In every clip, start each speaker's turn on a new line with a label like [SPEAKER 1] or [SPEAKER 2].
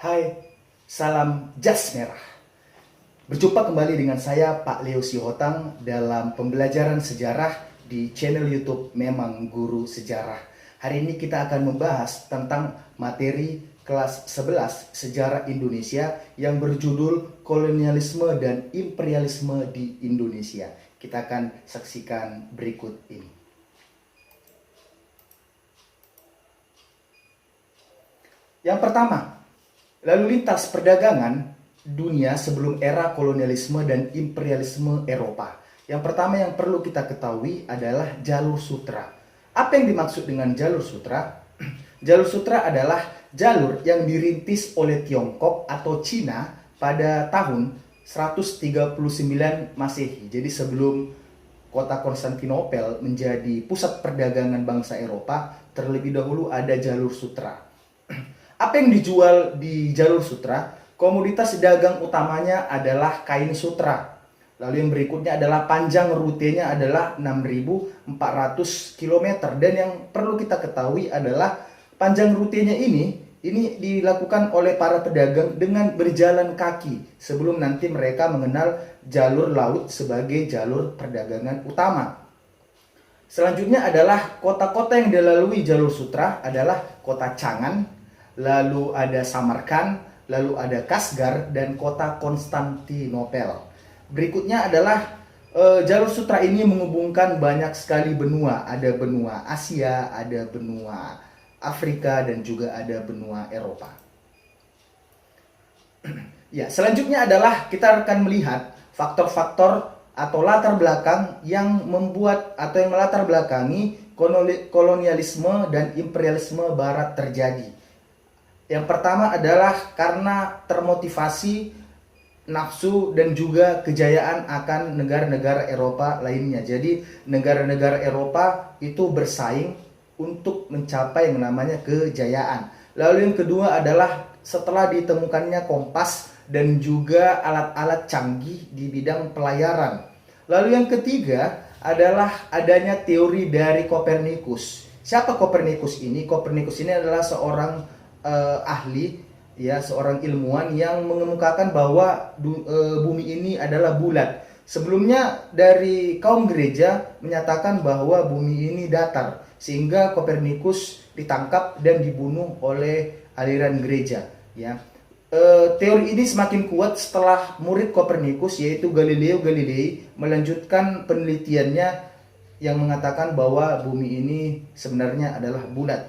[SPEAKER 1] Hai, salam jas merah. Berjumpa kembali dengan saya Pak Leo Sihotang dalam pembelajaran sejarah di channel YouTube Memang Guru Sejarah. Hari ini kita akan membahas tentang materi kelas 11 Sejarah Indonesia yang berjudul Kolonialisme dan Imperialisme di Indonesia. Kita akan saksikan berikut ini. Yang pertama, lalu lintas perdagangan dunia sebelum era kolonialisme dan imperialisme Eropa. Yang pertama yang perlu kita ketahui adalah jalur sutra. Apa yang dimaksud dengan jalur sutra? Jalur sutra adalah jalur yang dirintis oleh Tiongkok atau Cina pada tahun 139 Masehi. Jadi sebelum kota Konstantinopel menjadi pusat perdagangan bangsa Eropa, terlebih dahulu ada jalur sutra. Apa yang dijual di jalur sutra? Komoditas dagang utamanya adalah kain sutra. Lalu yang berikutnya adalah panjang rutenya adalah 6.400 km. Dan yang perlu kita ketahui adalah panjang rutenya ini dilakukan oleh para pedagang dengan berjalan kaki sebelum nanti mereka mengenal jalur laut sebagai jalur perdagangan utama. Selanjutnya adalah kota-kota yang dilalui jalur sutra adalah kota Chang'an, lalu ada Samarkand, lalu ada Kashgar, dan kota Konstantinopel. Berikutnya adalah jalur sutra ini menghubungkan banyak sekali benua. Ada benua Asia, ada benua Afrika, dan juga ada benua Eropa. Ya, selanjutnya adalah kita akan melihat faktor-faktor atau latar belakang yang membuat atau yang melatar belakangi kolonialisme dan imperialisme Barat terjadi. Yang pertama adalah karena termotivasi nafsu dan juga kejayaan akan negara-negara Eropa lainnya. Jadi negara-negara Eropa itu bersaing untuk mencapai yang namanya kejayaan. Lalu yang kedua adalah setelah ditemukannya kompas dan juga alat-alat canggih di bidang pelayaran. Lalu yang ketiga adalah adanya teori dari Kopernikus. Siapa Kopernikus ini? Kopernikus ini adalah seorang ahli, ya, seorang ilmuwan yang mengemukakan bahwa bumi ini adalah bulat. Sebelumnya dari kaum gereja menyatakan bahwa bumi ini datar, sehingga Kopernikus ditangkap dan dibunuh oleh aliran gereja. Ya, teori ini semakin kuat setelah murid Kopernikus yaitu Galileo Galilei melanjutkan penelitiannya yang mengatakan bahwa bumi ini sebenarnya adalah bulat.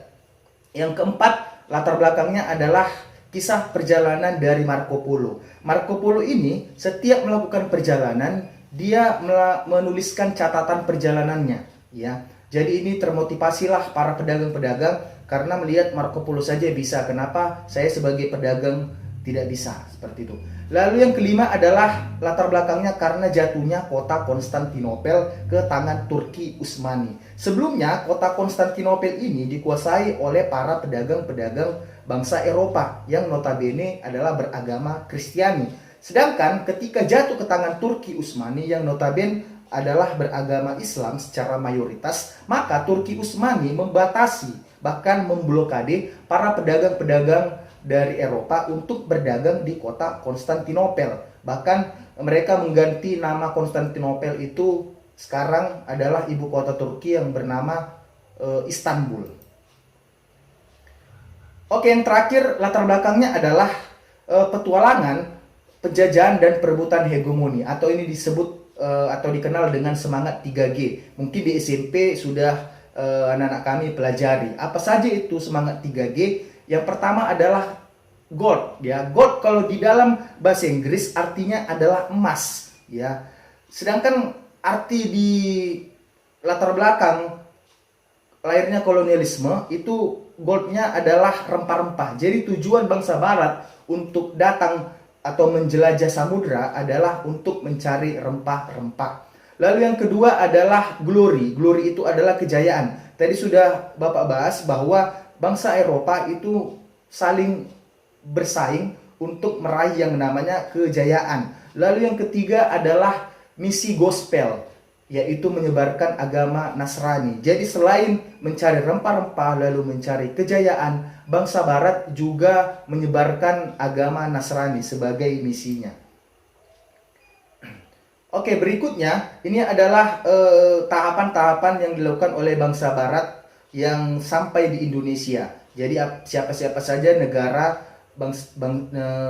[SPEAKER 1] Yang keempat, latar belakangnya adalah kisah perjalanan dari Marco Polo. Marco Polo ini setiap melakukan perjalanan, dia menuliskan catatan perjalanannya, ya. Jadi ini termotivasilah para pedagang-pedagang karena melihat Marco Polo saja bisa, kenapa saya sebagai pedagang tidak bisa, seperti itu. Lalu yang kelima adalah latar belakangnya karena jatuhnya kota Konstantinopel ke tangan Turki Utsmani. Sebelumnya kota Konstantinopel ini dikuasai oleh para pedagang-pedagang bangsa Eropa yang notabene adalah beragama Kristiani. Sedangkan ketika jatuh ke tangan Turki Utsmani yang notabene adalah beragama Islam secara mayoritas, maka Turki Utsmani membatasi bahkan memblokade para pedagang-pedagang dari Eropa untuk berdagang di kota Konstantinopel. Bahkan mereka mengganti nama Konstantinopel itu sekarang adalah ibu kota Turki yang bernama Istanbul. Oke, yang terakhir latar belakangnya adalah petualangan, penjajahan dan perebutan hegemoni, atau ini disebut atau dikenal dengan semangat 3G. Mungkin di SMP sudah anak-anak kami pelajari. Apa saja itu semangat 3G? Yang pertama adalah gold, ya. Gold kalau di dalam bahasa Inggris artinya adalah emas, ya. Sedangkan arti di latar belakang lahirnya kolonialisme itu goldnya adalah rempah-rempah. Jadi tujuan bangsa Barat untuk datang atau menjelajah samudra adalah untuk mencari rempah-rempah. Lalu yang kedua adalah glory. Glory itu adalah kejayaan. Tadi sudah Bapak bahas bahwa bangsa Eropa itu saling bersaing untuk meraih yang namanya kejayaan. Lalu yang ketiga adalah misi gospel. yaitu menyebarkan agama Nasrani. Jadi selain mencari rempah-rempah lalu mencari kejayaan, bangsa Barat juga menyebarkan agama Nasrani sebagai misinya. Oke, berikutnya ini adalah tahapan-tahapan yang dilakukan oleh bangsa Barat yang sampai di Indonesia. Jadi siapa-siapa saja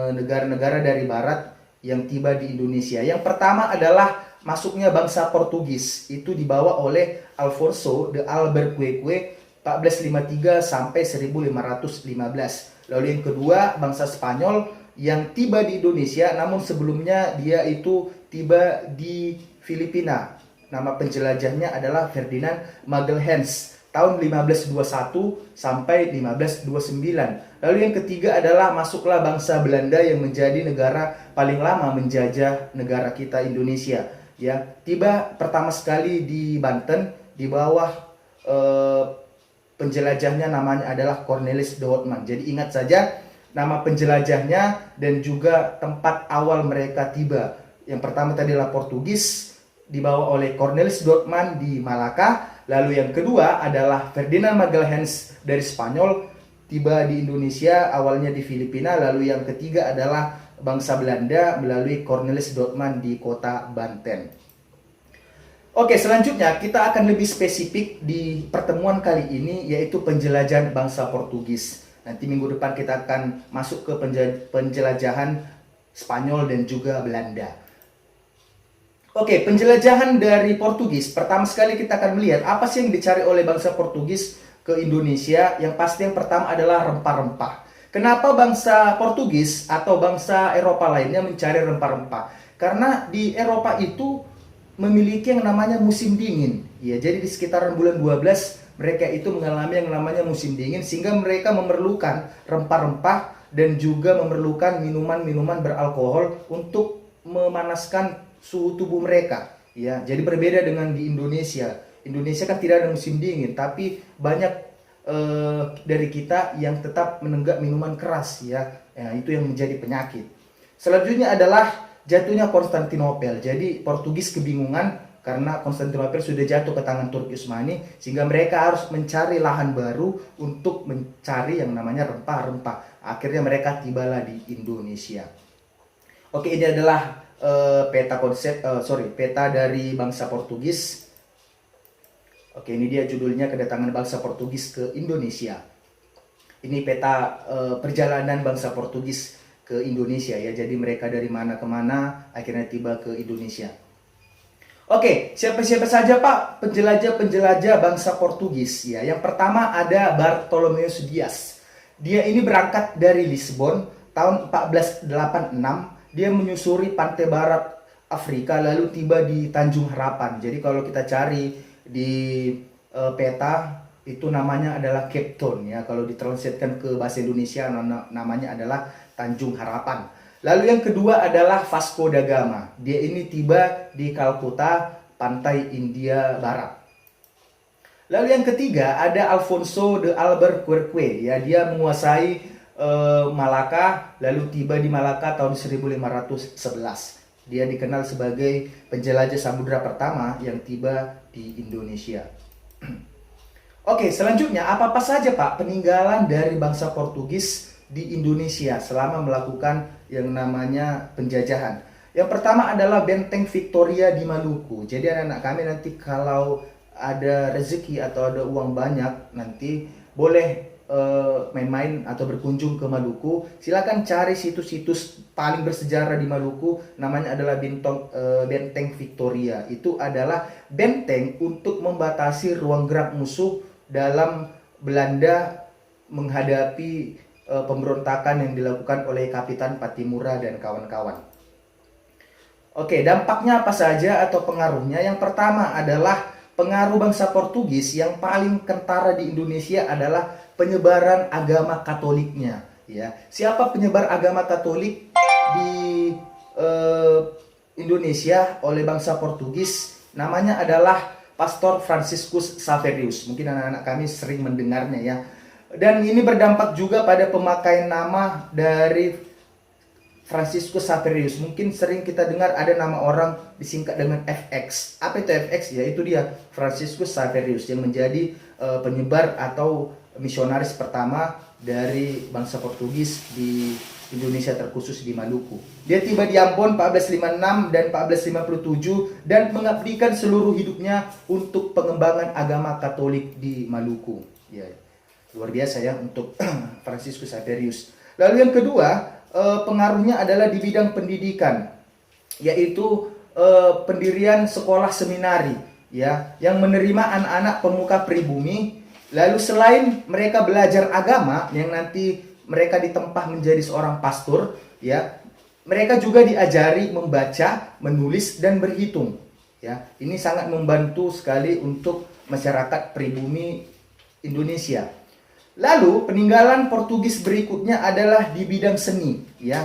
[SPEAKER 1] negara-negara dari Barat yang tiba di Indonesia. Yang pertama adalah masuknya bangsa Portugis, itu dibawa oleh Alfonso de Albuquerque 1453 sampai 1515. Lalu yang kedua bangsa Spanyol yang tiba di Indonesia, namun sebelumnya dia itu tiba di Filipina. Nama penjelajahnya adalah Ferdinand Magalhães tahun 1521 sampai 1529. Lalu yang ketiga adalah masuklah bangsa Belanda yang menjadi negara paling lama menjajah negara kita Indonesia. Ya, tiba pertama sekali di Banten di bawah penjelajahnya namanya adalah Cornelis de Houtman. Jadi ingat saja nama penjelajahnya dan juga tempat awal mereka tiba. Yang pertama tadi adalah Portugis, dibawa oleh Cornelis de Houtman di Malaka. Lalu yang kedua adalah Ferdinand Magalhães dari Spanyol, tiba di Indonesia, awalnya di Filipina. Lalu yang ketiga adalah bangsa Belanda melalui Cornelis de Houtman di kota Banten. Oke, selanjutnya kita akan lebih spesifik di pertemuan kali ini, yaitu penjelajahan bangsa Portugis. Nanti minggu depan kita akan masuk ke penjelajahan Spanyol dan juga Belanda. Oke, penjelajahan dari Portugis. Pertama sekali kita akan melihat apa sih yang dicari oleh bangsa Portugis ke Indonesia. Yang pasti yang pertama adalah rempah-rempah. Kenapa bangsa Portugis atau bangsa Eropa lainnya mencari rempah-rempah? Karena di Eropa itu memiliki yang namanya musim dingin. Ya, jadi di sekitaran bulan 12 mereka itu mengalami yang namanya musim dingin, sehingga mereka memerlukan rempah-rempah dan juga memerlukan minuman-minuman beralkohol untuk memanaskan suhu tubuh mereka. Ya, jadi berbeda dengan di Indonesia. Indonesia kan tidak ada musim dingin, tapi banyak dari kita yang tetap menenggak minuman keras, ya. Itu yang menjadi penyakit. Selanjutnya adalah jatuhnya Konstantinopel. Jadi Portugis kebingungan karena Konstantinopel sudah jatuh ke tangan Turki Utsmani, sehingga mereka harus mencari lahan baru untuk mencari yang namanya rempah-rempah. Akhirnya mereka tibalah di Indonesia. Oke, ini adalah peta dari bangsa Portugis. Oke, ini dia judulnya kedatangan bangsa Portugis ke Indonesia. Ini peta perjalanan bangsa Portugis ke Indonesia, ya. Jadi mereka dari mana ke mana akhirnya tiba ke Indonesia. Oke, siapa-siapa saja Pak penjelajah-penjelajah bangsa Portugis, ya. Yang pertama ada Bartolomeus Dias. Dia ini berangkat dari Lisbon tahun 1486. Dia menyusuri pantai barat Afrika lalu tiba di Tanjung Harapan. Jadi kalau kita cari di peta itu namanya adalah Cape Town, ya. Kalau ditranslatekan ke bahasa Indonesia namanya adalah Tanjung Harapan. Lalu yang kedua adalah Vasco da Gama. Dia ini tiba di Kalkuta, pantai India Barat. Lalu yang ketiga ada Alfonso de Albuquerque, ya. Dia menguasai Malaka, lalu tiba di Malaka tahun 1511. Dia dikenal sebagai penjelajah samudra pertama yang tiba di Indonesia. Oke, selanjutnya apa saja Pak peninggalan dari bangsa Portugis di Indonesia selama melakukan yang namanya penjajahan? Yang pertama adalah Benteng Victoria di Maluku. Jadi anak-anak kami nanti kalau ada rezeki atau ada uang banyak, nanti boleh main-main atau berkunjung ke Maluku. Silakan cari situs-situs paling bersejarah di Maluku, namanya adalah Benteng Victoria. Itu adalah benteng untuk membatasi ruang gerak musuh dalam Belanda menghadapi pemberontakan yang dilakukan oleh Kapitan Patimura dan kawan-kawan. Oke, dampaknya apa saja atau pengaruhnya? Yang pertama adalah pengaruh bangsa Portugis yang paling kentara di Indonesia adalah penyebaran agama Katoliknya, ya. Siapa penyebar agama Katolik di Indonesia oleh bangsa Portugis? Namanya adalah Pastor Franciscus Xaverius. Mungkin anak-anak kami sering mendengarnya, ya. Dan ini berdampak juga pada pemakaian nama dari Franciscus Xaverius. Mungkin sering kita dengar ada nama orang disingkat dengan FX. Apa itu FX? Ya itu dia, Franciscus Xaverius, yang menjadi penyebar atau misionaris pertama dari bangsa Portugis di Indonesia, terkhusus di Maluku. Dia tiba di Ambon 1456 dan 1457 dan mengabdikan seluruh hidupnya untuk pengembangan agama Katolik di Maluku. Ya, luar biasa ya untuk Franciscus Xaverius. Lalu yang kedua, pengaruhnya adalah di bidang pendidikan, yaitu pendirian sekolah seminari ya, yang menerima anak-anak pemuka pribumi. Lalu selain mereka belajar agama yang nanti mereka ditempa menjadi seorang pastor ya, mereka juga diajari membaca, menulis dan berhitung ya. Ini sangat membantu sekali untuk masyarakat pribumi Indonesia. Lalu peninggalan Portugis berikutnya adalah di bidang seni ya.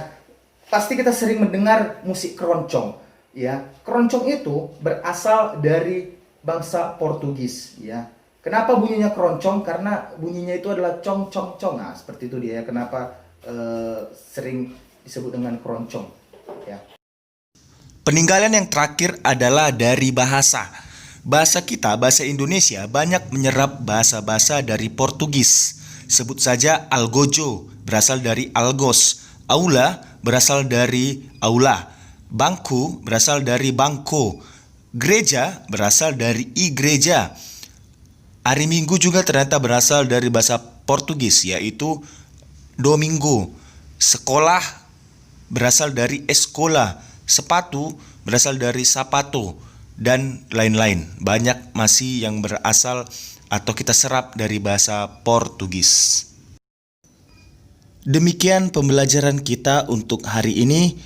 [SPEAKER 1] Pasti kita sering mendengar musik keroncong ya. Keroncong itu berasal dari bangsa Portugis ya. Kenapa bunyinya keroncong? Karena bunyinya itu adalah cong cong cong. Nah, seperti itu dia. Kenapa sering disebut dengan keroncong ya.
[SPEAKER 2] Peninggalan yang terakhir adalah dari bahasa. Bahasa kita, bahasa Indonesia, banyak menyerap bahasa-bahasa dari Portugis. Sebut saja algojo, berasal dari algos. Aula, berasal dari aula. Bangku, berasal dari bangko. Gereja, berasal dari igreja. Hari Minggu juga ternyata berasal dari bahasa Portugis, yaitu domingo. Sekolah, berasal dari escola. Sepatu, berasal dari sapato. Dan lain-lain. Banyak masih yang berasal atau kita serap dari bahasa Portugis. Demikian pembelajaran kita untuk hari ini.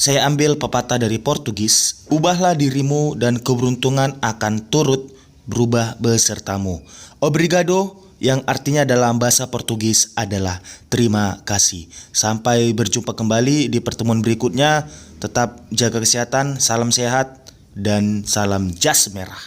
[SPEAKER 2] Saya ambil pepatah dari Portugis, ubahlah dirimu dan keberuntungan akan turut berubah besertamu. Obrigado, yang artinya dalam bahasa Portugis adalah terima kasih. Sampai berjumpa kembali di pertemuan berikutnya. Tetap jaga kesehatan, salam sehat, dan salam jas merah.